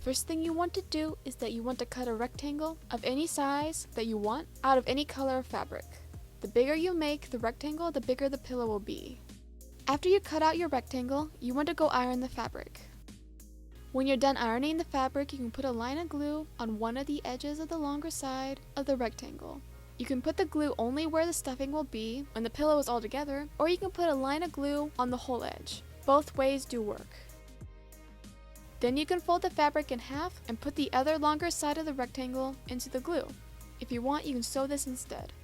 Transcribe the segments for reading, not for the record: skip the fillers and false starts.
First thing you want to do is that you want to cut a rectangle of any size that you want out of any color of fabric. The bigger you make the rectangle, the bigger the pillow will be. After you cut out your rectangle, you want to go iron the fabric. When you're done ironing the fabric, you can put a line of glue on one of the edges of the longer side of the rectangle. You can put the glue only where the stuffing will be when the pillow is all together, or you can put a line of glue on the whole edge. Both ways do work. Then you can fold the fabric in half and put the other longer side of the rectangle into the glue. If you want, you can sew this instead.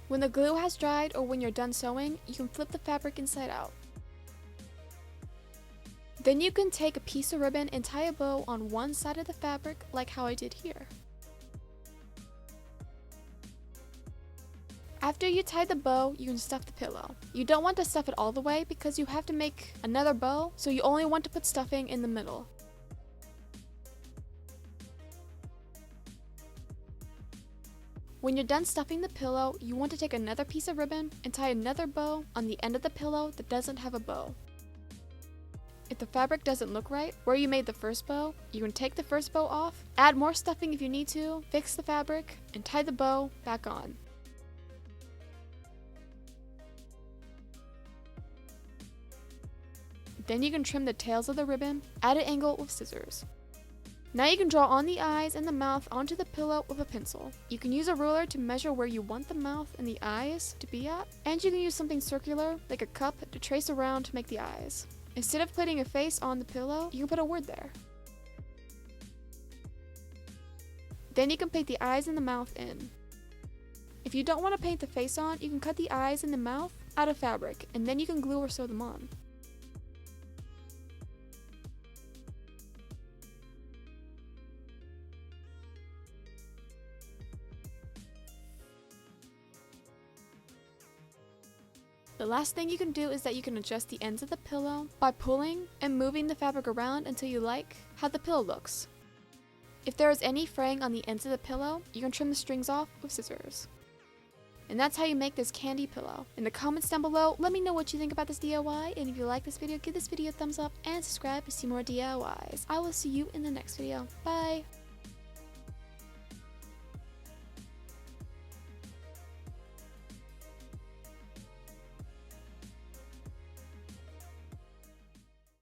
When the glue has dried or when you're done sewing, you can flip the fabric inside out. Then you can take a piece of ribbon and tie a bow on one side of the fabric like how I did here. After you tie the bow, you can stuff the pillow. You don't want to stuff it all the way because you have to make another bow, so you only want to put stuffing in the middle. When you're done stuffing the pillow, you want to take another piece of ribbon and tie another bow on the end of the pillow that doesn't have a bow. If the fabric doesn't look right where you made the first bow, you can take the first bow off, add more stuffing if you need to, fix the fabric, and tie the bow back on. Then you can trim the tails of the ribbon at an angle with scissors. Now you can draw on the eyes and the mouth onto the pillow with a pencil. You can use a ruler to measure where you want the mouth and the eyes to be at, and you can use something circular, like a cup, to trace around to make the eyes. Instead of putting a face on the pillow, you can put a word there. Then you can paint the eyes and the mouth in. If you don't want to paint the face on, you can cut the eyes and the mouth out of fabric, and then you can glue or sew them on. The last thing you can do is that you can adjust the ends of the pillow by pulling and moving the fabric around until you like how the pillow looks. If there is any fraying on the ends of the pillow, you can trim the strings off with scissors. And that's how you make this candy pillow. In the comments down below, let me know what you think about this DIY, and if you like this video, give this video a thumbs up and subscribe to see more DIYs. I will see you in the next video. Bye!